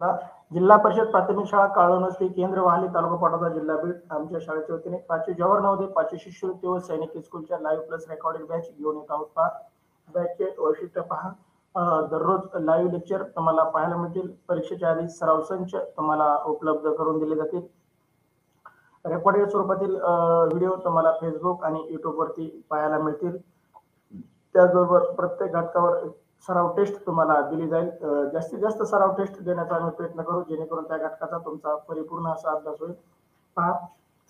जिल्हा परिषद प्राथमिक शाळा काळोनस्ती केंद्र वाहली तालुका पाटोदा जिल्हा बीड आमच्या शाळेच्या वतीने 5वी जवाहर नवोदय 5वी शिष्यवृत्ती व सैनिक स्कूलच्या लाईव्ह प्लस रेकॉर्डेड बॅच घेऊन येत आहोत. पहा बॅचचे वैशिष्ट्य पहा. दररोज लाईव्ह लेक्चर तुम्हाला पाहायला मिळतील. परीक्षेच्या आधी सराव संच तुम्हाला उपलब्ध करून दिले जातील. रेकॉर्डेड स्वरूपातील व्हिडिओ तुम्हाला फेसबुक आणि युट्यूब वरती पाहायला मिळतील. त्याचबरोबर प्रत्येक घटकावर सराव टेस्ट तुम्हाला दिली जाईल. जास्तीत जास्त सराव टेस्ट देण्याचा आम्ही प्रयत्न करू जेणेकरून त्या घटकाचा तुमचा परिपूर्ण असा अभ्यास होईल. पहा,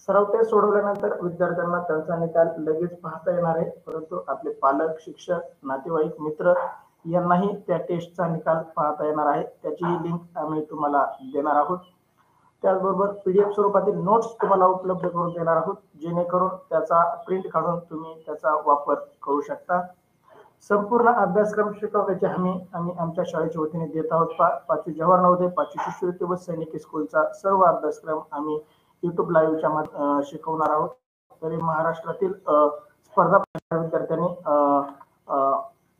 सराव टेस्ट सोडवल्यानंतर विद्यार्थ्यांना त्यांचा निकाल लगेच पाहता येणार आहे, परंतु आपले पालक, शिक्षक, नातेवाईक, मित्र यांनाही त्या टेस्टचा निकाल पाहता येणार आहे. त्याची लिंक आम्ही तुम्हाला देणार आहोत. त्याचबरोबर पीडीएफ स्वरूपातील नोट्स तुम्हाला उपलब्ध करून देणार आहोत, जेणेकरून त्याचा प्रिंट काढून तुम्ही त्याचा वापर करू शकता. संपूर्ण अभ्यासक्रम शिकवण्याची हमी आम्ही आमच्या शाळेच्या वतीने देत आहोत. 5वी जवाहर नवोदय 5वी शिष्यवृत्ती व सैनिक स्कूलचा सर्व अभ्यासक्रम आम्ही युट्यूब लाईव्हच्या शिकवणार आहोत. तरी महाराष्ट्रातील स्पर्धा विद्यार्थ्यांनी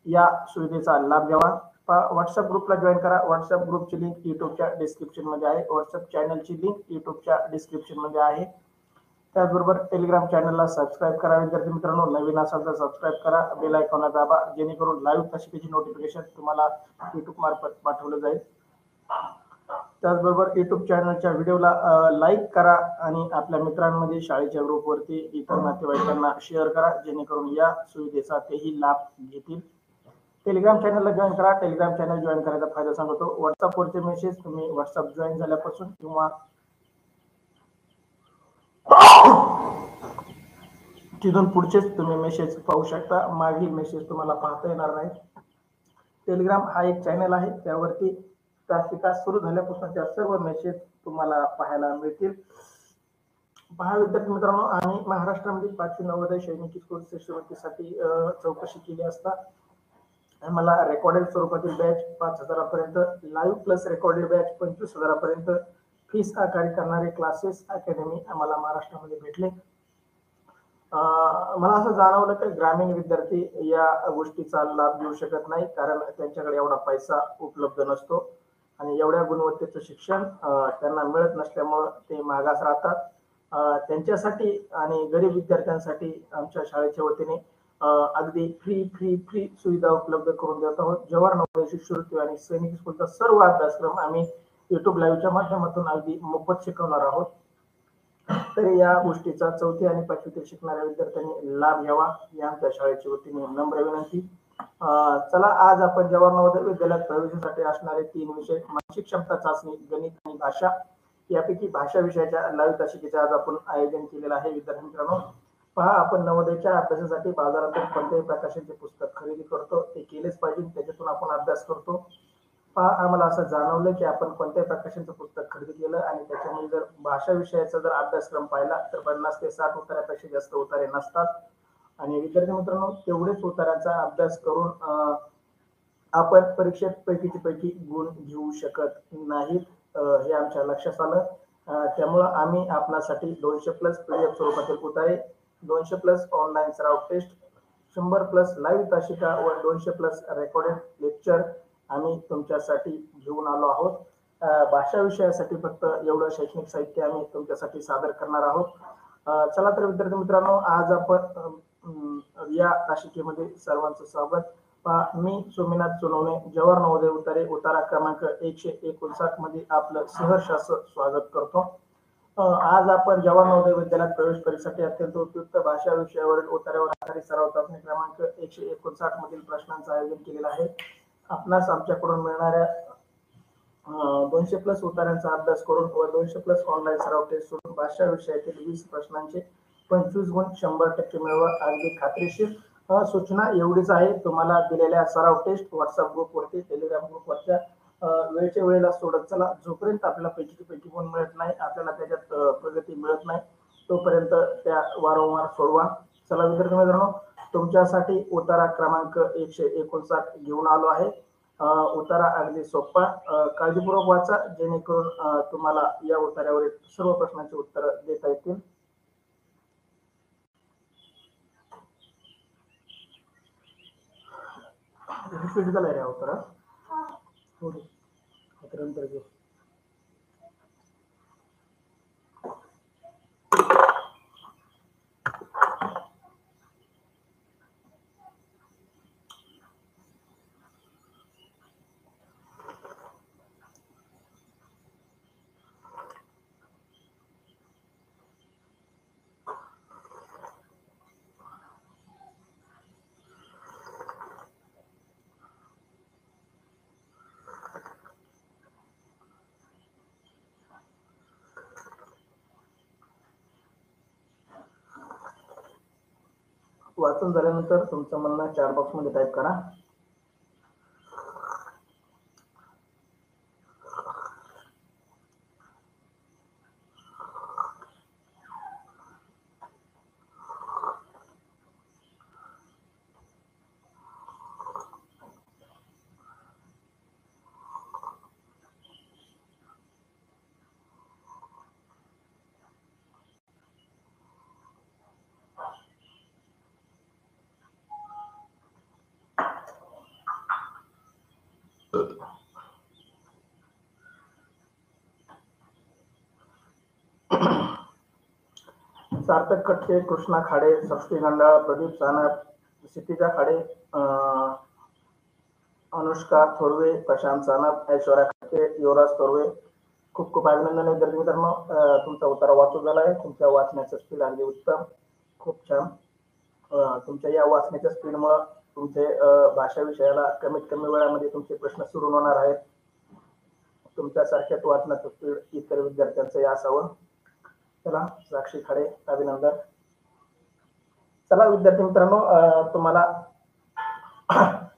या सुविधेचा लाभ घ्यावा. व्हॉट्सअप ग्रुपला जॉईन करा. व्हॉट्सअप ग्रुपची लिंक युट्यूबच्या डिस्क्रिप्शन मध्ये आहे. व्हॉट्सअप चॅनलची लिंक युट्यूबच्या डिस्क्रिप्शन मध्ये आहे. त्याचबरोबर टेलिग्राम चॅनलला सबस्क्राईब करा. विद्यार्थी मित्रांनो, नवीन असाल तर सबस्क्राईब करा, बेल आयकॉनला दाबा, जेणेकरून लाईव्ह तासिकेची नोटिफिकेशन तुम्हाला युट्यूब मार्फत पाठवलं जाईल. त्याचबरोबर युट्यूब चॅनलच्या व्हिडिओला लाईक करा आणि आपल्या मित्रांमध्ये शाळेच्या ग्रुपवरती इतर नातेवाईकांना शेअर करा, जेणेकरून या सुविधेचा तेही लाभ घेतील. टेलिग्राम चॅनलला जॉईन करा. टेलिग्राम चॅनल जॉईन करायचा फायदा सांगतो. व्हॉट्सअपवरचे मेसेज तुम्ही व्हॉट्सअप जॉईन झाल्यापासून किंवा तिथून पुढचेच तुम्ही मेसेज पाहू शकता. मागील मेसेज तुम्हाला पाहता येणार नाही. टेलिग्राम हा एक चॅनल आहे, त्यावरती तासिका सुरू झाल्यापासूनच्या सर्व मेसेज तुम्हाला पाहायला मिळतील. पहा विद्यार्थी मित्रांनो, आम्ही महाराष्ट्रामध्ये 5वी नवोदय सैनिक स्कूल शिष्यवृत्तीसाठी चौकशी केली असता आम्हाला रेकॉर्डेड स्वरूपातील बॅच 5,000 पर्यंत, लाईव्ह प्लस रेकॉर्डेड बॅच 25,000 पर्यंत फीस आकारणी करणारे क्लासेस अकॅडमी आम्हाला महाराष्ट्रामध्ये भेटले. मला असं जाणवलं की ग्रामीण विद्यार्थी या गोष्टीचा लाभ घेऊ शकत नाही, कारण त्यांच्याकडे एवढा पैसा उपलब्ध नसतो आणि एवढ्या गुणवत्तेचं शिक्षण त्यांना मिळत नसल्यामुळं ते मागास राहतात. त्यांच्यासाठी आणि गरीब विद्यार्थ्यांसाठी आमच्या शाळेच्या वतीने अगदी फ्री सुविधा उपलब्ध करून देत आहोत. जवाहर नवोदय शिष्यवृत्ती आणि सैनिक स्कूलचा सर्व अभ्यासक्रम आम्ही युट्यूब लाईव्हच्या माध्यमातून अगदी मोफत शिकवणार आहोत. तरी या गोष्टीचा 4थी आणि 5वीतील शिकणाऱ्या विद्यार्थ्यांनी लाभ घ्यावा ही आमच्या शाळेच्या वतीने नम्र विनंती. चला, आज आपण जवाहर नवोदय विद्यालयात प्रवेशासाठी असणारे 3 विषय, मानसिक क्षमता चाचणी, गणित आणि भाषा, यापैकी भाषा विषयाच्या लाईव्ह तासिकेचे आज आपण आयोजन केलेलं आहे. विद्यार्थी मित्रांनो, पहा, आपण नवोदयच्या अभ्यासासाठी बाजारातून कोणत्याही प्रकाशाचे पुस्तक खरेदी करतो, ते केलेच पाहिजे, त्याच्यातून आपण अभ्यास करतो. पहा, आम्हाला असं जाणवलं की आपण कोणत्याही प्रकाशाचं पुस्तक खरेदी केलं आणि त्याच्यामध्ये जर भाषा विषयाचा जर अभ्यासक्रम पाहिला तर 50 ते 60 उत्तरापेक्षा जास्त उत्तरे नसतात. आणि विद्यार्थी मित्रांनो, तेवढेच उत्तरांचा अभ्यास करून आपण परीक्षेत पैकी गुण घेऊ शकत नाहीत, हे आमच्या लक्षात आलं. त्यामुळं आम्ही आपल्यासाठी 200 प्लस पीडीएफ स्वरूपातील उत्तरे, 200 प्लस ऑनलाईन सराव टेस्ट, 100 प्लस लाईव्ह तासिका व 200 प्लस रेकॉर्डेड लेक्चर आम्ही तुमच्यासाठी घेऊन आलो आहोत. भाषा विषयासाठी फक्त एवढं शैक्षणिक साहित्य आम्ही तुमच्यासाठी सादर करणार आहोत. चला तर विद्यार्थी मित्रांनो, आज आपण या तासिकेमध्ये सर्वांचं स्वागत. मी सोमीनाथ सोनवणे, जवाहर नवोदय उतारे उतारा क्रमांक 159 मध्ये आपलं सहर्ष असं स्वागत करतो. आज आपण जवाहर नवोदय विद्यालयात प्रवेश परीक्षेसाठी अत्यंत उपयुक्त भाषा विषयावरील उतार्यावर आधारित सराव चाचणी क्रमांक 159 मधील प्रश्नांचं आयोजन केलेलं आहे. आपणास आमच्याकडून मिळणाऱ्या 200 प्लस उत्तरांचा अभ्यास करून व 200 प्लस ऑनलाईन सराव टेस्ट सोडून भाषा विषयातील 20 प्रश्नांचे 25 गुण 100% मिळवा, अगदी खात्रीशीर. सूचना एवढीच आहे, तुम्हाला दिलेल्या सराव टेस्ट व्हॉट्सअप ग्रुपवरती, टेलिग्राम ग्रुपवरच्या वेळच्या वेळेला सोडत चला. जोपर्यंत आपल्याला पैकी गुण मिळत नाही, आपल्याला त्याच्यात प्रगती मिळत नाही, तोपर्यंत त्या वारंवार सोडवा. चला विद्यार्थी मित्रांनो, तुमच्यासाठी उतारा क्रमांक 159 घेऊन आलो आहे. उतारा अगदी सोपा, काळजीपूर्वक वाचा, जेणेकरून तुम्हाला या उतार्यावरील सर्व प्रश्नांची उत्तर देता येतील. रिपीट झालंय रे उत्तर, नंतर घेऊ. वाचून झाल्यानंतर तुमचं म्हणणं चॅट बॉक्स मध्ये टाईप करा. सार्थक खटके, कृष्णा खाडे, सृष्टी गंडाळ, प्रदीप सानप, क्षितिजा खाडे, अनुष्का थोरवे, प्रशांत सानप, ऐश्वर्या खटके, युवराज थोरवे. खूप खूप अभिनंदन विद्यार्थी मित्रांनो. तुमचा उत्तर वाचून झाला आहे. तुमच्या वाचण्याचं स्पीड अगदी उत्तम, खूप छान. तुमच्या या वाचण्याच्या स्पीडमुळे तुमचे भाषा विषयाला कमीत कमी वेळामध्ये तुमचे प्रश्न सुरू होणार आहेत. तुमच्यासारख्याच वाचनाचं स्पीड इतर विद्यार्थ्यांचंही असावं. चला, साक्षी खाडे, अभिनंदन. चला विद्यार्थी मित्रांनो, तुम्हाला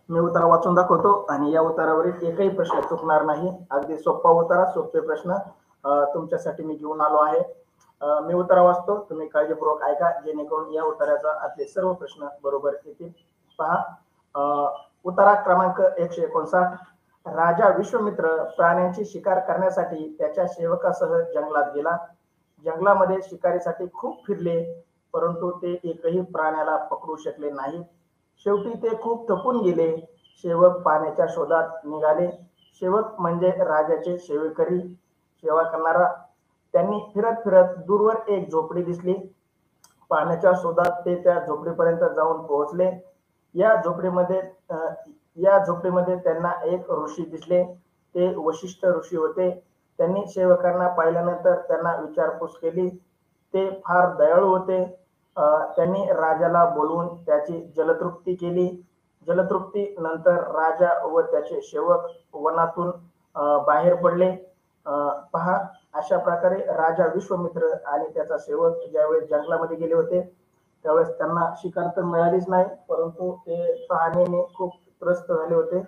मी उत्तर वाचून दाखवतो आणि या उत्तरावरील एकही प्रश्न चुकणार नाही. अगदी सोपा उत्तर, सोपे प्रश्न तुमच्यासाठी मी घेऊन आलो आहे. मी उत्तर वाचतो, तुम्ही काळजीपूर्वक ऐका, जेणेकरून या उत्तराचा आपले सर्व प्रश्न बरोबर येतील. पहा, उत्तरा क्रमांक 159. राजा विश्वामित्र प्राण्यांची शिकार करण्यासाठी त्याच्या सेवकासह जंगलात गेला. जंगलामध्ये शिकारीसाठी खूप फिरले, परंतु ते एकही प्राण्याला पकडू शकले नाही. शेवटी ते खूप थकून गेले. सेवक पाण्याच्या शोधात निघाले. सेवक म्हणजे राजाचे सेवेकरी, सेवा करणारा. त्यांनी फिरत फिरत दूरवर एक झोपडी दिसली. पाण्याच्या शोधात ते त्या झोपडीपर्यंत जाऊन पोहोचले. या झोपडीमध्ये त्यांना एक ऋषी दिसले. ते वशिष्ठ ऋषी होते. त्यांनी सेवकांना पाहिल्यानंतर त्यांना विचारपूस केली. ते फार दयाळू होते. त्यांनी राजाला बोलवून त्याची जलतृप्ती केली. जलतृप्ती नंतर राजा व त्याचे सेवक वनातून बाहेर पडले. पहा, अशा प्रकारे राजा विश्वामित्र आणि त्याचा सेवक ज्यावेळेस जंगलामध्ये गेले होते त्यावेळेस त्यांना शिकार तर मिळालीच नाही, परंतु ते तहानेने खूप त्रस्त झाले होते.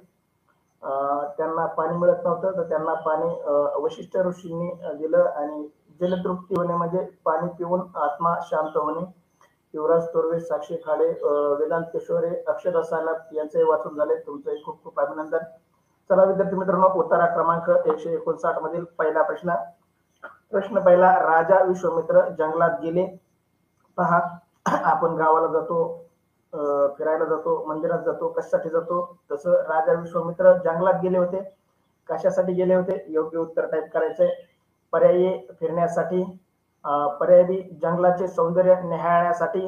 त्यांना पाणी मिळत नव्हतं, तर त्यांना पाणी वशिष्ठ ऋषींनी दिलं आणि जलतृप्ती होणे म्हणजे पाणी पिऊन आत्मा शांत होणे. युवराज थोरवे, साक्षी खाडे, वेदांत केशवरे, अक्षता सानप यांचे वाचून झाले. तुमचे खूप खूप अभिनंदन. चला विद्यार्थी मित्रांनो, उत्तरा क्रमांक 159 मधील पहिला प्रश्न. प्रश्न पहिला, राजा विश्वामित्र जंगलात गेले. पहा, आपण गावाला जातो, फिरायला जातो, मंदिरात जातो, कशासाठी जातो, तसं राजा विश्वामित्र जंगलात गेले होते. कशासाठी गेले होते? योग्य उत्तर टाईप करायचंय. पर्यायी फिरण्यासाठी, पर्यायी जंगलाचे सौंदर्य निहाळण्यासाठी,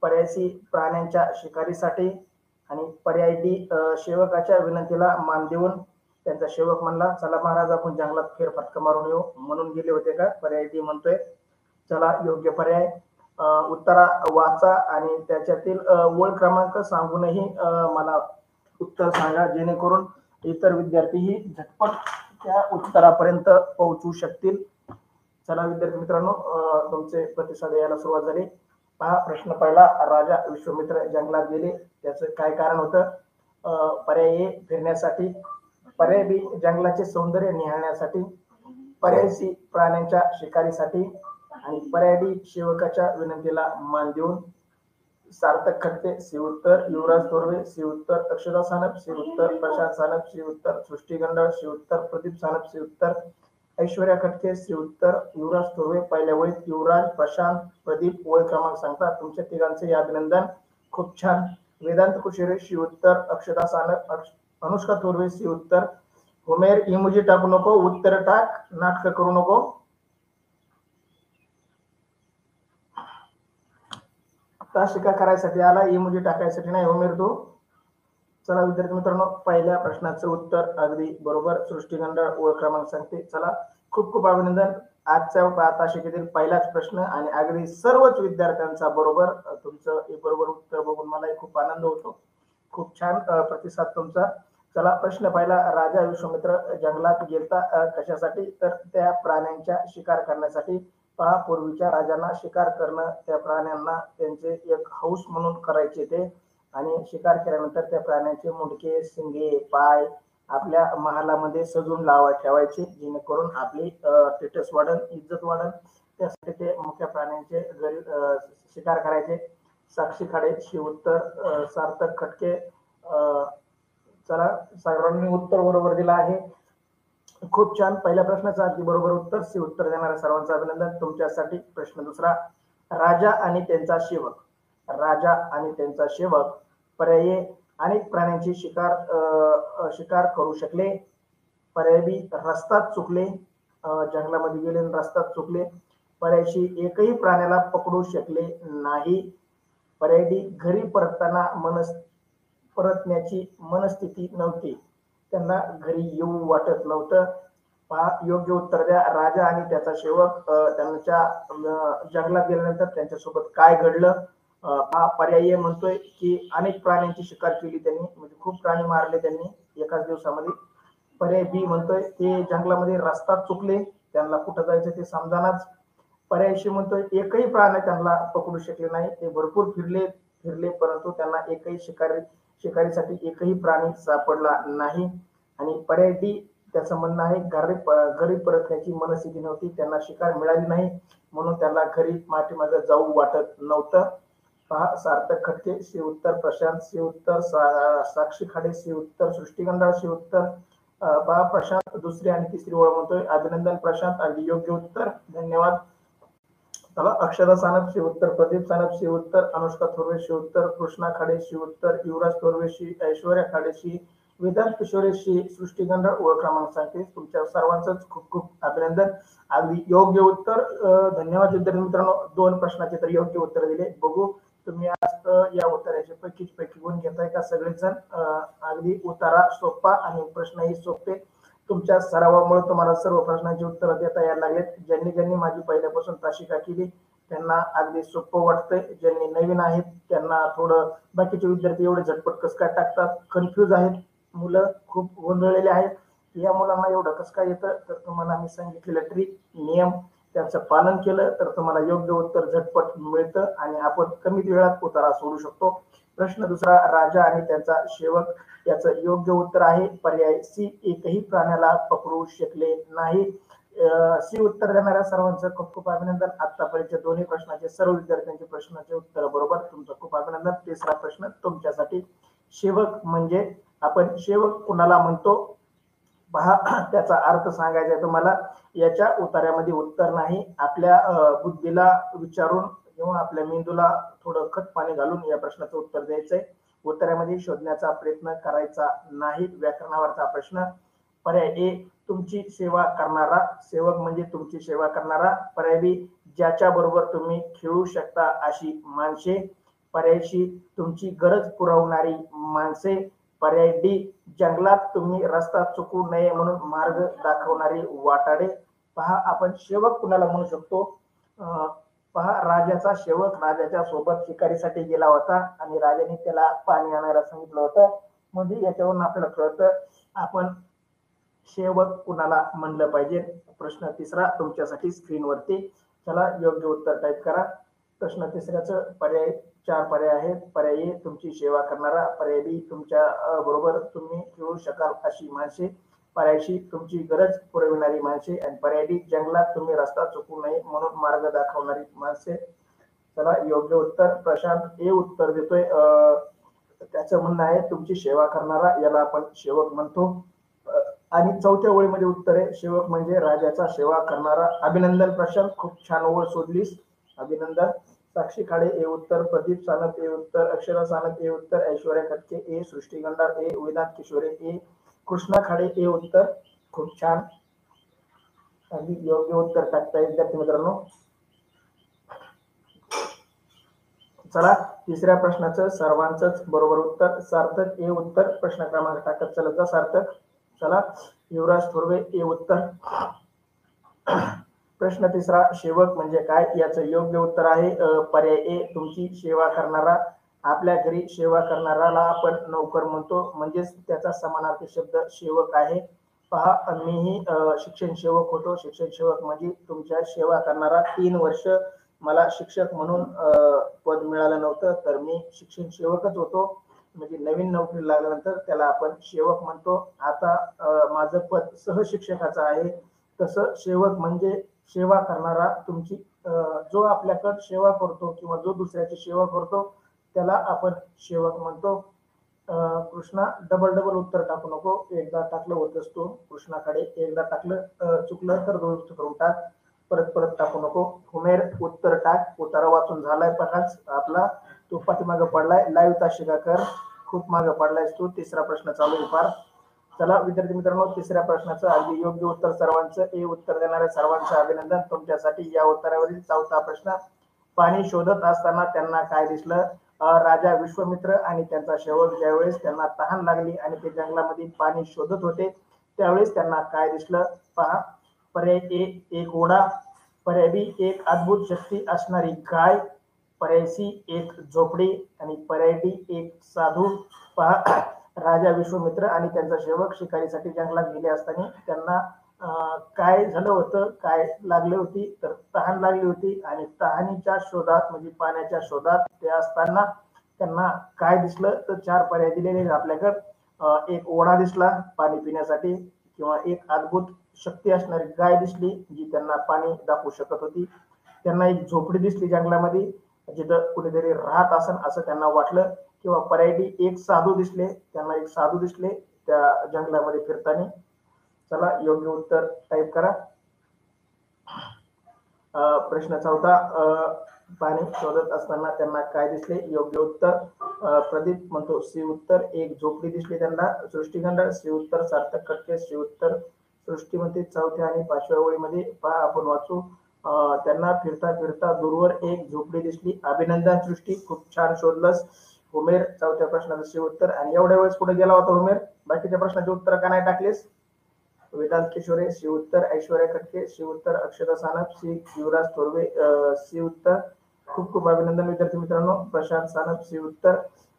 पर्यायी प्राण्यांच्या शिकारीसाठी आणि पर्यायी सेवकाच्या विनंतीला मान देऊन. त्यांचा सेवक म्हणला, चला महाराज आपण जंगलात फेरफटका मारून येऊ, म्हणून गेले होते का? पर्यायी म्हणतोय. चला, योग्य पर्याय. उत्तरा वाचा आणि त्याच्यातील ओळ क्रमांक सांगूनही मला उत्तर सांगा, जेणेकरून इतर विद्यार्थीही झटपट त्या उत्तरापर्यंत पोहोचू शकतील. चला विद्यार्थी मित्रांनो, तुमचे प्रतिसाद यायला सुरुवात झाली. पहा, प्रश्न पहिला, राजा विश्वामित्र जंगलात गेले, त्याचं काय कारण होतं? पर्यायी फिरण्यासाठी, पर्यायी जंगलाचे सौंदर्य निहाळण्यासाठी, पर्यायी प्राण्यांच्या शिकारीसाठी आणि पर्यायी सेवकाच्या विनंतीला मान देऊन. सार्थक खटके सी उत्तर, युवराज थोरवे सी उत्तर, अक्षता सानप सी उत्तर, प्रशांत सानप सी उत्तर, सृष्टी गंडाळ सी उत्तर, प्रदीप सानप सी उत्तर, ऐश्वर्या खटके सी उत्तर, युवराज थोरवे. पहिल्या वळीत युवराज, प्रशांत, प्रदीप ओळ क्रमांक सांगतात. तुमच्या तिघांचे अभिनंदन, खूप छान. वेदांत कुशेरे सी उत्तर, अक्षता सानप, अनुष्का थोरवे सी उत्तर. उमेर इमोजी टाकू नको, उत्तर टाक, नाटक करू नको. शिका करायसाठी आला, इमोजी टाकायसाठी नाही उमेर तू. चला विद्यार्थी मित्रांनो, पहिल्या प्रश्नाचं उत्तर अगदी बरोबर. सृष्टी गंडाळ ओळ क्रमांक सांगते. चला, खूप खूप अभिनंदन. आजच्या तासिकेतील पहिलाच प्रश्न आणि अगदी सर्वच विद्यार्थ्यांचा बरोबर. तुमचं हे बरोबर उत्तर बघून मलाही खूप आनंद होतो. खूप छान प्रतिसाद तुमचा. चला, प्रश्न पहिला, राजा विश्वामित्र जंगलात गेलता कशासाठी? तर त्या प्राण्यांच्या शिकार करण्यासाठी. पहा, पूर्वीच्या राजांना शिकार करणं, त्या प्राण्यांना त्यांचे एक हौस म्हणून करायचे ते, आणि शिकार केल्यानंतर त्या प्राण्यांचे मुंडके, शिंगे, पाय आपल्या महालामध्ये सजून ठेवायचे, जेणेकरून आपली स्टेटस वाढन, इज्जत वाढन. त्यासाठी ते मुख्य प्राण्यांचे घरी शिकार करायचे. साक्षी खाडे शिवोत्तर सार्थक खटके. चला, सर्वांनी उत्तर बरोबर दिलं आहे. खूप छान. पहिल्या प्रश्नाचं अगदी बरोबर उत्तर. उत्तर देणाऱ्या सर्वांचं अभिनंदन. तुमच्यासाठी प्रश्न दुसरा. राजा आणि त्यांचा सेवक. राजा आणि त्यांचा सेवक पर्यायी अनेक प्राण्यांची शिकार करू शकले. पर्यायी रस्त्यात चुकले, जंगलामध्ये गेले रस्त्यात चुकले. पर्यायी एकही प्राण्याला पकडू शकले नाही. पर्यायी घरी परतण्याची मनस्थिती नव्हती, त्यांना घरी येऊ वाटत नव्हतं. पहा, योग्य उत्तर द्या. राजा आणि त्याचा सेवक त्यांच्या जंगलात गेल्यानंतर त्यांच्यासोबत काय घडलं. हा पर्याय म्हणतोय की अनेक प्राण्यांची शिकार केली त्यांनी, म्हणजे खूप प्राणी मारले त्यांनी एकाच दिवसामध्ये. पर्याय बी म्हणतोय ते जंगलामध्ये रस्ता चुकले, त्यांना कुठं जायचं ते समजानाच. पर्याय सी म्हणतोय एकही प्राणी त्यांना पकडू शकले नाही, ते भरपूर फिरले परंतु त्यांना एकही शिकारीसाठी एकही प्राणी सापडला नाही. आणि पर्याय डी त्याचं म्हणणं आहे घरी परतण्याची मनस्थिती नव्हती, त्यांना शिकार मिळाली नाही म्हणून त्यांना घरी पाठीमागे जाऊ वाटत नव्हतं. पहा, सार्थक खटके सी उत्तर, प्रशांत सी उत्तर, साक्षी खाडे सी उत्तर, सृष्टी गंडाळ सी उत्तर. पहा, प्रशांत दुसरी आणि तिसरी ओळ म्हणतोय. अभिनंदन प्रशांत, अगदी योग्य उत्तर. धन्यवाद. चला, अक्षरा सानप सी उत्तर, प्रदीप सानप सी उत्तर, अनुष्का थोरवे सी उत्तर, कृष्णा खाडे सी उत्तर, युवराज थोरवे सी, ऐश्वर्या खाडे सी, वेदांत किशोरे सी, सृष्टी गंडाळ ओळ क्रमांक सांगते. तुमच्या सर्वांचंच खूप खूप अभिनंदन, अगदी योग्य उत्तर. धन्यवाद विद्यार्थी मित्रांनो. 2 प्रश्नाचे तर योग्य उत्तर दिले. बघू तुम्ही आज या उत्तराचे पैकी गुण घेताय का सगळेच जण. अगदी उतारा सोपा आणि प्रश्नही सोपे. तुमच्या सरावामुळे तुम्हाला सर्व प्रश्नांची उत्तरं देता यायला लागलेत. ज्यांनी माझी पहिल्यापासून ताशिका केली त्यांना अगदी सोपं वाटतंय. ज्यांनी नवीन आहेत त्यांना थोडं, बाकीचे विद्यार्थी एवढे झटपट कसं काय टाकतात, कन्फ्यूज आहेत, मुलं खूप गोंधळलेले आहेत. या मुलांना एवढं कसं काय येतं, तर तुम्हाला मी सांगितलेलं ट्रिक, नियम त्याचं पालन केलं तर तुम्हाला योग्य उत्तर झटपट मिळतं आणि आपण कमी वेळात उतारा सोडू शकतो. प्रश्न दुसरा. राजा आणि त्यांचा सेवक, याचं योग्य उत्तर आहे पर्याय सी, एकही प्राण्याला पकडू शकले नाही. सी उत्तर देणाऱ्या सर्वांचं खूप खूप अभिनंदन. आतापर्यंत दोन्ही प्रश्नाचे सर्व विद्यार्थ्यांचे प्रश्नाचे उत्तर बरोबर. तुमचं खूप अभिनंदन. तिसरा प्रश्न तुमच्यासाठी. सेवक म्हणजे आपण सेवक कुणाला म्हणतो. पहा, त्याचा अर्थ सांगायचा आहे तुम्हाला. याच्या उतार्यामध्ये उत्तर नाही. आपल्या बुद्धीला विचारून किंवा आपल्या मेंदूला थोडं खत पाणी घालून या प्रश्नाचं उत्तर द्यायचंय. उत्तरामध्ये शोधण्याचा प्रयत्न करायचा नाही. व्याकरणावरचा प्रश्न. पर्याय ए, तुमची सेवा करणारा. सेवक म्हणजे तुमची सेवा करणारा. पर्याय बी, ज्याच्या बरोबर तुम्ही खेळू शकता अशी माणसे. पर्याय सी, तुमची गरज पुरवणारी माणसे. पर्याय डी, जंगलात तुम्ही रस्ता चुकू नये म्हणून मार्ग दाखवणारी वाटाडे. पहा, आपण सेवक कुणाला म्हणू शकतो. पहा, राजाचा सेवक राजाच्या सोबत शिकारीसाठी गेला होता आणि राजाने त्याला पाणी आणायला सांगितलं होतं. म्हणजे याच्यावरून आपल्याला कळतं आपण सेवक कुणाला म्हणलं पाहिजे. प्रश्न तिसरा तुमच्यासाठी स्क्रीनवरती. चला, योग्य उत्तर टाईप करा. प्रश्न तिसऱ्याचं पर्याय 4 पर्याय आहेत. पर्याय ए, तुमची सेवा करणारा. पर्याय बी, तुमच्या बरोबर तुम्ही खेळू शकाल अशी माणसे. पर्याय सी, तुमची गरज पुरविणारी माणसे. आणि पर्याय डी, जंगलात तुम्ही रस्ता चुकू नये म्हणून मार्ग दाखवणारी माणसे. चला, योग्य उत्तर प्रशांत ए उत्तर देतोय. त्याचं म्हणणं आहे तुमची सेवा करणारा, याला आपण सेवक म्हणतो. आणि चौथ्या ओळीमध्ये उत्तर आहे सेवक म्हणजे राजाचा सेवा करणारा. अभिनंदन प्रशांत, खूप छान ओळ शोधलीस, अभिनंदन. साक्षी खाडे ए उत्तर, प्रदीप सानप ए उत्तर, अक्षरा सानप ए उत्तर, ऐश्वर्या खटके ए, सृष्टी गंडाळ ए, वेदांत किशोरे ए, कृष्णा खाडे ए उत्तर. खूप छान, अगदी योग्य उत्तर टाकताय विद्यार्थी मित्रांनो. चला, तिसऱ्या प्रश्नाचं सर्वांचंच बरोबर उत्तर. सार्थक ए उत्तर. प्रश्न क्रमांक टाकत चलत जा सार्थक. चला, युवराज थोरवे ए उत्तर. प्रश्न तिसरा, सेवक म्हणजे काय, याचं योग्य उत्तर आहे पर्याय ए, तुमची सेवा करणारा. आपल्या घरी सेवा करणाराला आपण नौकर म्हणतो, म्हणजेच त्याचा समानार्थी शब्द सेवक आहे. पहा, मीही शिक्षण सेवक होतो. शिक्षण सेवक म्हणजे तुमच्या सेवा करणारा. 3 वर्ष मला शिक्षक म्हणून पद मिळालं नव्हतं, तर मी शिक्षण सेवकच होतो. म्हणजे नवीन नोकरी लागल्यानंतर त्याला आपण सेवक म्हणतो. आता माझं पद सहशिक्षकाचं आहे. तसं सेवक म्हणजे सेवा करणारा. तुमची जो आपल्याकडं सेवा करतो किंवा जो दुसऱ्याची सेवा करतो त्याला आपण सेवक म्हणतो. कृष्णा, डबल डबल उत्तर टाकू नको. एकदा टाकलं होतंस तू कृष्णाकडे, एकदा टाकलं चुकलं तर दोन करून टाक. परत परत टाकू नको. उमेर, उत्तर टाक. उतारा वाचून झालाय पकाच आपला. तू पाठीमागं पडलाय. लाईव्ह ताशिका कर. खूप मागं पडलायस तू. तिसरा प्रश्न चालू आहे फार. चला विद्यार्थी मित्रांनो, तिसऱ्या प्रश्नाचं अगदी योग्य उत्तर सर्वांचं, हे उत्तर देणाऱ्या सर्वांचं अभिनंदन. तुमच्यासाठी या उत्तरावरील चौथा प्रश्न. पाणी शोधत असताना त्यांना काय दिसलं? राजा विश्वामित्र आणि त्यांचा सेवक ज्यावेळेस त्यांना तहान लागली आणि ते जंगलामध्ये पाणी शोधत होते त्यावेळेस त्यांना काय दिसलं? पहा, पर्याय ए, एक ओढा. पर्याय बी, एक अद्भुत शक्ती असणारी गाय. पर्याय सी, एक झोपडी. आणि पर्याय डी, एक साधू. पहा, राजा विश्वामित्र आणि त्यांचा सेवक शिकारीसाठी जंगलात गेले असताना त्यांना काय झालं होतं, काय लागली होती, तर तहान लागली होती. आणि तहानीच्या शोधात म्हणजे पाण्याच्या शोधात ते असताना त्यांना काय दिसलं? तर 4 पर्याय दिलेले आपल्याकडं. एक ओढा दिसला पाणी पिण्यासाठी, किंवा एक अद्भुत शक्ती असणारी गाय दिसली जी त्यांना पाणी दाखवू शकत होती. त्यांना एक झोपडी दिसली जंगलामध्ये जिथं कुणीतरी राहत असन असं त्यांना वाटलं. किंवा पर्याय डी, एक साधू दिसले, त्यांना एक साधू दिसले त्या जंगलामध्ये फिरताना. चला योग्य उत्तर टाईप करा. प्रश्न चौथा, पाणी शोधत असताना त्यांना काय दिसले? योग्य उत्तर प्रदीप म्हणतो सी उत्तर, एक झोपडी दिसली त्यांना. सृष्टीखंड सी उत्तर, सार्थक खटके सी उत्तर. सृष्टीमध्ये चौथ्या आणि 5व्या ओळीमध्ये पहा आपण वाचू. त्यांना फिरता फिरता दूरवर एक झोपडी दिसली. अभिनंदन सृष्टी, खूप छान शोधलंस. उमेर, चौथ्या प्रश्नाचं सी उत्तर. आणि एवढ्या वेळेस पुढे गेला होता उमेर, बाकीच्या प्रश्नाचे उत्तर का नाही टाकलेस? वेदांत किशोरे सी उत्तर, ऐश्वर्या खटके सी उत्तर, अक्षता सानप सी, युवराज थोरवे सी उत्तर. खूप खूप अभिनंदन विद्यार्थी मित्रांनो. प्रशांत सानप सी उत्तर.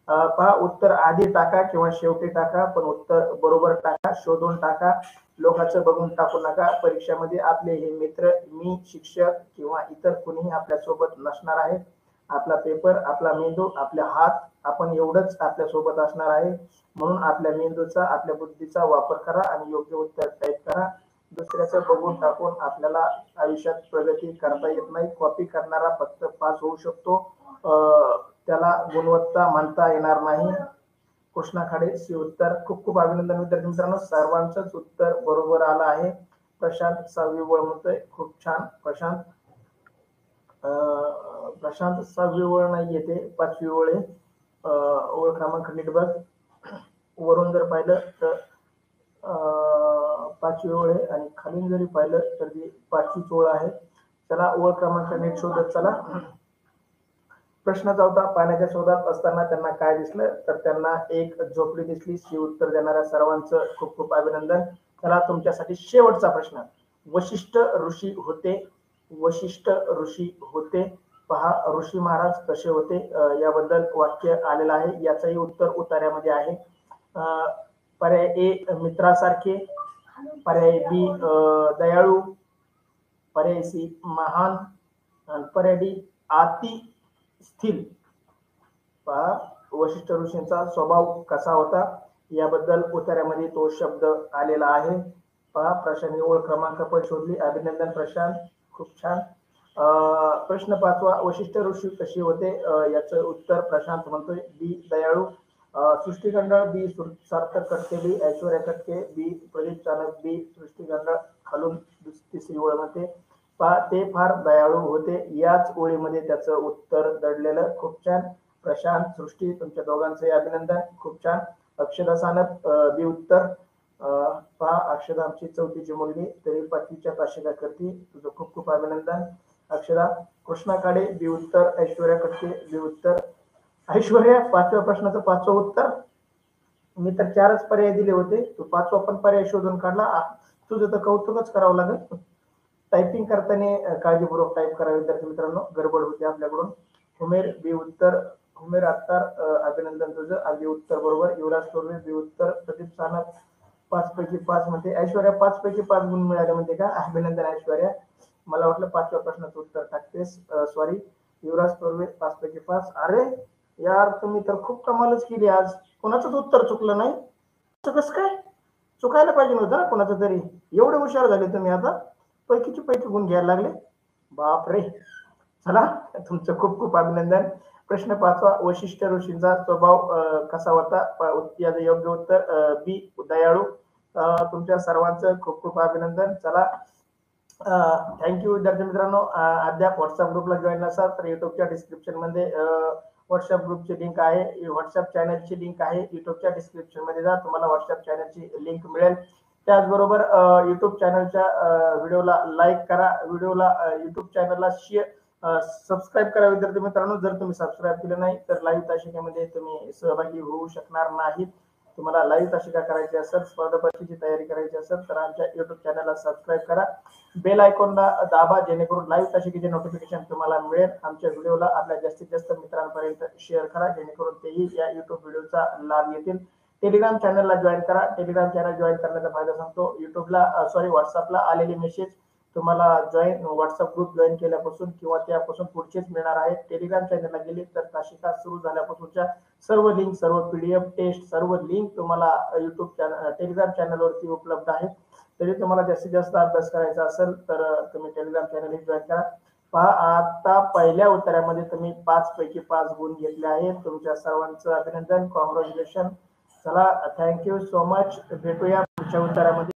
पहा, उत्तर आधी टाका किंवा शेवटी टाका, पण उत्तर बरोबर टाका, शोधून टाका. लोकांचं बघून टाकू नका. परीक्षेमध्ये आपले हे मित्र, मी, शिक्षक किंवा इतर कुणीही आपल्या सोबत नसणार आहे. आपला पेपर, आपला मेंदू, आपले हात, आपण एवढंच आपल्या सोबत असणार आहे. म्हणून आपल्या मेंदूचा, आपल्या बुद्धीचा वापर करा आणि योग्य उत्तर टाईप करा. दुसऱ्याचं बघून टाकून आपल्याला आयुष्यात प्रगती करता येत नाही. कॉपी करणारा फक्त पास होऊ शकतो, त्याला गुणवत्ता म्हणता येणार नाही. कृष्णा खाडे सी उत्तर. खूप खूप अभिनंदन विद्यार्थी मित्रांनो, सर्वांचंच उत्तर बरोबर आलं आहे. प्रशांत 6वी ओळ म्हणतोय, खूप छान प्रशांत. प्रशांत 6वी ओळ नाही येते, 5वी ओळ आहे. ओळ क्रमांक नीट बघ. वरून जर पाहिलं तर 5वी ओळ आहे आणि खालून जरी पाहिलं तर ती 5वीच ओळ आहे. चला ओळ क्रमांक नीट शोधत चला. प्रश्न चौथा, पाण्याच्या शोधात असताना त्यांना काय दिसलं? तर त्यांना एक झोपडी दिसली. सी उत्तर देणाऱ्या सर्वांचं खूप खूप अभिनंदन. चला तुमच्यासाठी शेवटचा प्रश्न. वशिष्ठ ऋषी होते. वशिष्ठ ऋषी होते. पहा, ऋषी महाराज कसे होते याबद्दल वाक्य आलेलं आहे. याचंही उत्तर उतार्यामध्ये आहे. पर्याय ए, मित्रासारखे. पर्याय बी, दयाळू. पर्याय सी, महान. आणि पर्याय डी, अति स्थिर. पहा, वशिष्ठ ऋषींचा स्वभाव कसा होता याबद्दल उतार्यामध्ये तो शब्द आलेला आहे. पहा, प्रशांत ओळ क्रमांक पण शोधली. अभिनंदन प्रशांत, खूप छान. प्रश्न 5वा, वशिष्ठ ऋषी कसे होते याचं उत्तर प्रशांत म्हणतोय बी, दयाळू. सृष्टीखंड बी, सार्थक खटके बी, ऐश्वर्या खटके बी, प्रदीप चाणक बी, सृष्टीखंड खालून तिसरी ओळ मध्ये. पहा, ते फार दयाळू होते. याच ओळीमध्ये त्याचं उत्तर दडलेलं. खूप छान प्रशांत, सृष्टी, तुमच्या दोघांचंही अभिनंदन, खूप छान. अक्षता सानप बी उत्तर. पहा, अक्षता आमची 4थीची मुलगी, तरी 5वीच्या ताशिका करते. तुझं खूप खूप अभिनंदन अक्षरा. कृष्णा काडे बी उत्तर. ऐश्वर्या खटके बी उत्तर. ऐश्वर्या, 5व्या प्रश्नाचं 5वं उत्तर. मी तर 4च पर्याय दिले होते, तू 5वा पण पर्याय शोधून काढला. तुझं तर कौतुकच करावं लागेल. टायपिंग करताना काळजीपूर्वक टाईप करा विद्यार्थी मित्रांनो, गडबड होते आपल्याकडून. उमेर बी उत्तर. उमेर अत्तार, अभिनंदन तुझं, अगदी उत्तर बरोबर. युवराज थोरवे बी उत्तर. प्रदीप सानप 5 पैकी 5 मध्ये ऐश्वर्या 5 पैकी 5 गुण मिळाले म्हणते का? अभिनंदन ऐश्वर्या. मला वाटलं 5व्या प्रश्नाचं उत्तर टाकतेस. सॉरी. युवराज तोरवे 5 पैकी 5. अरे यार, तुम्ही तर खूप कमालच केली आज. कोणाचंच उत्तर चुकलं नाही. कसं काय? चुकायला पाहिजे नव्हतं ना कोणाचं तरी. एवढे हुशार झाले तुम्ही आता. पैकीचे पैकी गुण घ्यायला लागले. बाप रे. चला, तुमचं खूप खूप अभिनंदन. प्रश्न 5वा. वशिष्ठ ऋषींचा स्वभाव कसा होता? याचं योग्य उत्तर बी दयाळू. तुमच्या सर्वांचं खूप खूप अभिनंदन. चला, थँक्यू विद्यार्थी मित्रांनो. अद्याप व्हॉट्सअप ग्रुपला जॉईन नसाल तर युट्यूबच्या डिस्क्रिप्शन मध्ये व्हॉट्सअप ग्रुपची लिंक आहे, व्हॉट्सअप चॅनलची लिंक आहे. युट्यूबच्या डिस्क्रिप्शन मध्ये जा, तुम्हाला व्हॉट्सअप चॅनलची लिंक मिळेल. त्याचबरोबर युट्यूब चॅनलच्या व्हिडिओला लाईक करा, व्हिडिओला युट्यूब चॅनलला शेअर, सबस्क्राईब करा विद्यार्थी मित्रांनो. जर तुम्ही सबस्क्राईब केलं नाही तर लाईव्ह तासिकेमध्ये तुम्ही सहभागी होऊ शकणार नाहीत. तुम्हाला लाईव्ह तासिका करायची असेल, स्पर्धा परीक्षेची तयारी करायची असेल तर आमच्या युट्यूब चॅनलला सबस्क्राईब करा, बेल आयकॉनला दाबा, जेणेकरून लाईव्ह तासिकेचे नोटिफिकेशन तुम्हाला मिळेल. आमच्या व्हिडिओला आपल्या जास्तीत जास्त मित्रांपर्यंत शेअर करा, जेणेकरून तेही या युट्यूब व्हिडिओचा लाभ घेतील. टेलिग्राम चॅनलला जॉईन करा. टेलिग्राम चॅनल जॉईन करण्याचा फायदा सांगतो. व्हॉट्सअपला आलेले मेसेज तुम्हाला व्हॉट्सअप ग्रुप जॉईन केल्यापासून किंवा त्यापासून पुढचेच मिळणार आहेत. टेलिग्राम चॅनलला गेले तर तासिका सुरू झाल्यापासूनच्या सर्व लिंक, सर्व पीडीएफ टेस्ट, सर्व लिंक तुम्हाला युट्यूब चॅनल, टेलिग्राम चॅनलवरती उपलब्ध आहेत. तरी तुम्हाला जास्तीत जास्त अभ्यास करायचा असेल तर तुम्ही टेलिग्राम चॅनल जॉईन करा. पहा, आता पहिल्या उत्तरामध्ये तुम्ही 5 पैकी 5 गुण घेतले आहेत. तुमच्या सर्वांचं अभिनंदन, कॉंग्रॅच्युलेशन. चला, थँक्यू सो मच. भेटूया पुढच्या उत्तरामध्ये.